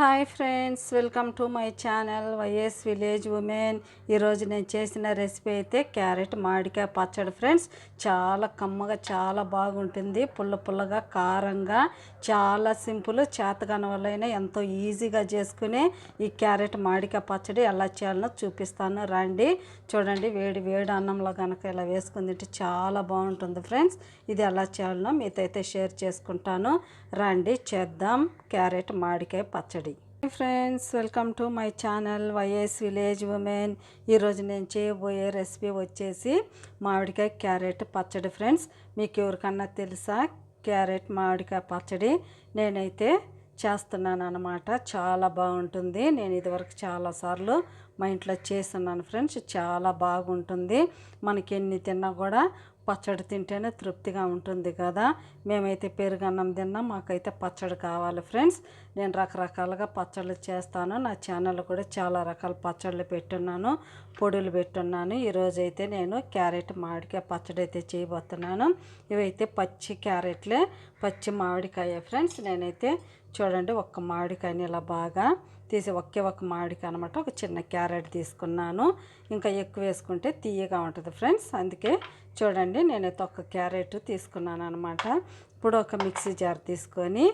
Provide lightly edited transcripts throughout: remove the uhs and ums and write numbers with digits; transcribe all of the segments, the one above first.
Hi friends, welcome to my channel YS village women. ఈరోజు నేను చేసిన రెసిపీ అయితే క్యారెట్ మామిడికాయ పచ్చడి ఫ్రెండ్స్. చాలా కమ్మగా చాలా బాగుంటుంది, పుల్ల పుల్లగా కారంగా, చాలా సింపుల్. చేతగాని వాళ్ళైనా ఎంతో ఈజీగా చేసుకునే ఈ క్యారెట్ మామిడికాయ పచ్చడి ఎలా చేయాలో చూపిస్తాను రండి. చూడండి, వేడి వేడి అన్నంలో కనుక ఇలా వేసుకుని తింటే చాలా బాగుంటుంది ఫ్రెండ్స్. ఇది ఎలా చేయాలో మీతో అయితే షేర్ చేసుకుంటాను రండి, చేద్దాం క్యారెట్ మామిడికాయ పచ్చడి. Friends, welcome to my channel YS village women. ఈరోజు నేను చేయబోయే రెసిపీ వచ్చేసి మామిడికాయ క్యారెట్ పచ్చడి ఫ్రెండ్స్. మీకు ఎవరికన్నా తెలుసా క్యారెట్ మామిడికాయ పచ్చడి? నేనైతే చేస్తున్నాను అన్నమాట. చాలా బాగుంటుంది. నేను ఇదివరకు చాలాసార్లు మా ఇంట్లో చేస్తున్నాను ఫ్రెండ్స్. చాలా బాగుంటుంది. మనకి ఎన్ని తిన్నా కూడా పచ్చడి తింటేనే తృప్తిగా ఉంటుంది కదా. మేమైతే పెరుగన్నం తిన్నాం, మాకైతే పచ్చడి కావాలి ఫ్రెండ్స్. నేను రకరకాలుగా పచ్చళ్ళు చేస్తాను. నా ఛానల్లో కూడా చాలా రకాల పచ్చళ్ళు పెట్టున్నాను, పొడులు పెట్టున్నాను. ఈరోజైతే నేను క్యారెట్ మామిడికాయ పచ్చడి అయితే చేయబోతున్నాను. ఇవైతే పచ్చి క్యారెట్లే, పచ్చి మామిడికాయ ఫ్రెండ్స్. నేనైతే చూడండి, ఒక్క మామిడికాయని ఇలా బాగా తీసి ఒక్క మామిడికాయ అనమాట, ఒక చిన్న క్యారెట్ తీసుకున్నాను. ఇంకా ఎక్కువ వేసుకుంటే తీయగా ఉంటుంది ఫ్రెండ్స్. అందుకే చూడండి, నేనైతే ఒక క్యారెట్ తీసుకున్నాను అనమాట. ఇప్పుడు ఒక మిక్సీ జార్ తీసుకొని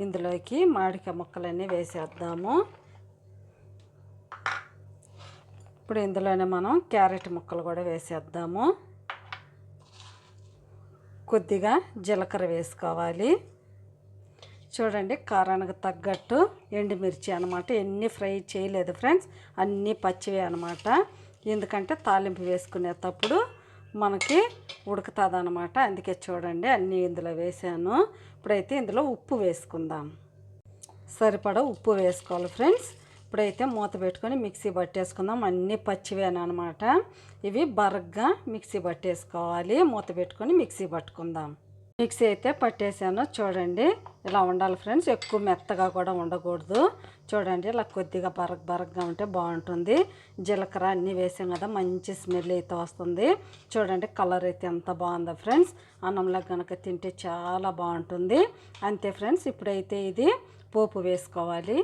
ఇందులోకి మామిడికాయ ముక్కలన్నీ వేసేద్దాము. ఇప్పుడు ఇందులోనే మనం క్యారెట్ ముక్కలు కూడా వేసేద్దాము. కొద్దిగా జీలకర్ర వేసుకోవాలి. చూడండి, కారానికి తగ్గట్టు ఎండుమిర్చి అనమాట. ఎన్ని ఫ్రై చేయలేదు ఫ్రెండ్స్, అన్నీ పచ్చివే అనమాట. ఎందుకంటే తాలింపు వేసుకునేటప్పుడు మనకి ఉడుకుతుంది అనమాట. అందుకే చూడండి, అన్నీ ఇందులో వేసాను. ఇప్పుడైతే ఇందులో ఉప్పు వేసుకుందాం. సరిపడా ఉప్పు వేసుకోవాలి ఫ్రెండ్స్. ఇప్పుడైతే మూత పెట్టుకొని మిక్సీ పట్టేసుకుందాం. అన్నీ పచ్చివేనమాట. ఇవి బరగ్గా మిక్సీ పట్టేసుకోవాలి. మూత పెట్టుకొని మిక్సీ పట్టుకుందాం. మిక్సీ అయితే పట్టేసాను. చూడండి, ఇలా ఉండాలి ఫ్రెండ్స్. ఎక్కువ మెత్తగా కూడా ఉండకూడదు. చూడండి, ఇలా కొద్దిగా బరగ్గా ఉంటే బాగుంటుంది. జీలకర్ర అన్నీ వేసాం కదా, మంచి స్మెల్ అయితే వస్తుంది. చూడండి, కలర్ అయితే ఎంత బాగుందో ఫ్రెండ్స్. అన్నంలో కనుక తింటే చాలా బాగుంటుంది. అంతే ఫ్రెండ్స్. ఇప్పుడైతే ఇది పోపు వేసుకోవాలి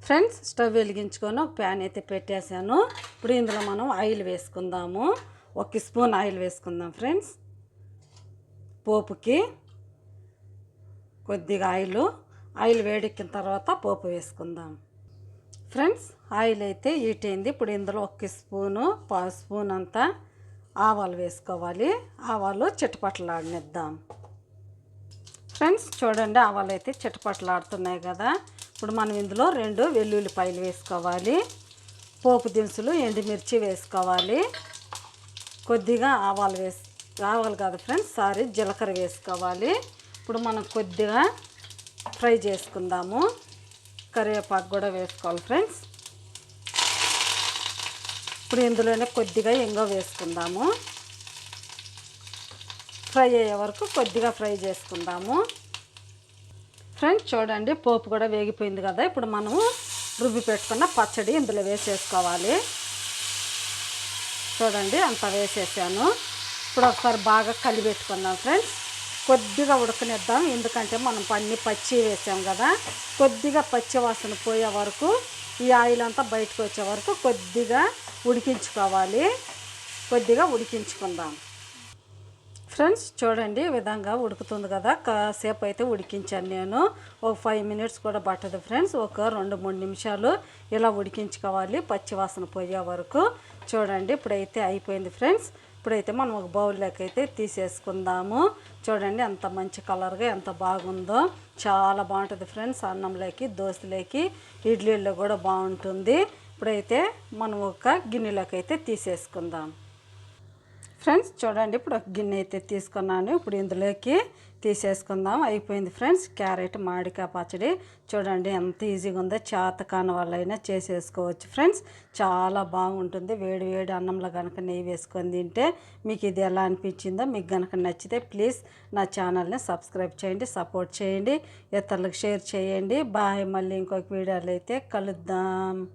ఫ్రెండ్స్. స్టవ్ వెలిగించుకొని ఒక ప్యాన్ అయితే పెట్టేశాను. ఇప్పుడు ఇందులో మనం ఆయిల్ వేసుకుందాము. 1 స్పూన్ ఆయిల్ వేసుకుందాం ఫ్రెండ్స్. పోపుకి కొద్దిగా ఆయిల్ వేడెక్కిన తర్వాత పోపు వేసుకుందాం ఫ్రెండ్స్. ఆయిల్ అయితే హీట్ అయింది. ఇప్పుడు ఇందులో 1 స్పూను, 1/2 స్పూన్ అంతా ఆవాలు వేసుకోవాలి. ఆవాలు చిటపటలాడనిద్దాం ఫ్రెండ్స్. చూడండి, ఆవాలు అయితే చిటపటలాడుతున్నాయి కదా. ఇప్పుడు మనం ఇందులో 2 వెల్లుల్లిపాయలు వేసుకోవాలి. పోపు దినుసులు, ఎండుమిర్చి వేసుకోవాలి. కొద్దిగా ఆవాలు కాదు ఫ్రెండ్స్, జీలకర్ర వేసుకోవాలి. ఇప్పుడు మనం కొద్దిగా ఫ్రై చేసుకుందాము. కరివేపాకు కూడా వేసుకోవాలి ఫ్రెండ్స్. ఇప్పుడు ఇందులోనే కొద్దిగా ఇంగువ వేసుకుందాము. ఫ్రై అయ్యే వరకు కొద్దిగా ఫ్రై చేసుకుందాము ఫ్రెండ్స్. చూడండి, పోపు కూడా వేగిపోయింది కదా. ఇప్పుడు మనము రుబ్బి పెట్టుకున్న పచ్చడి ఇందులో వేసేసుకోవాలి. చూడండి, అంత వేసేసాను. ఇప్పుడు ఒకసారి బాగా కలిపెట్టుకుందాం ఫ్రెండ్స్. కొద్దిగా ఉడకనిద్దాం, ఎందుకంటే మనం అన్ని పచ్చి వేసాం కదా. కొద్దిగా పచ్చి వాసన పోయే వరకు, ఈ ఆయిల్ అంతా బయటకు వచ్చే వరకు కొద్దిగా ఉడికించుకోవాలి. కొద్దిగా ఉడికించుకుందాం ఫ్రెండ్స్. చూడండి, ఈ విధంగా ఉడుకుతుంది కదా. కాసేపు అయితే ఉడికించాను నేను. ఒక 5 మినిట్స్ కూడా పట్టదు ఫ్రెండ్స్. ఒక 2-3 నిమిషాలు ఇలా ఉడికించుకోవాలి, పచ్చి వాసన పోయే వరకు. చూడండి, ఇప్పుడైతే అయిపోయింది ఫ్రెండ్స్. ఇప్పుడైతే మనం ఒక బౌల్లోకి అయితే తీసేసుకుందాము. చూడండి, ఎంత మంచి కలర్గా ఎంత బాగుందో. చాలా బాగుంటుంది ఫ్రెండ్స్. అన్నంలోకి, దోశలోకి, ఇడ్లీల్లో కూడా బాగుంటుంది. ఇప్పుడైతే మనం ఒక గిన్నెలోకి అయితే తీసేసుకుందాం ఫ్రెండ్స్. చూడండి, ఇప్పుడు ఒక గిన్నె అయితే తీసుకున్నాను. ఇప్పుడు ఇందులోకి తీసేసుకుందాం. అయిపోయింది ఫ్రెండ్స్ క్యారెట్ మామిడికాయ పచ్చడి. చూడండి, ఎంత ఈజీగా ఉందో. చేతకాని వాళ్ళైనా చేసేసుకోవచ్చు ఫ్రెండ్స్. చాలా బాగుంటుంది. వేడి వేడి అన్నంలో కనుక నెయ్యి వేసుకొని తింటే. మీకు ఇది ఎలా అనిపించిందో, మీకు కనుక నచ్చితే ప్లీజ్ నా ఛానల్ని సబ్స్క్రైబ్ చేయండి, సపోర్ట్ చేయండి, ఇతరులకు షేర్ చేయండి. బాయ్. మళ్ళీ ఇంకొక వీడియోలో అయితే కలుద్దాం.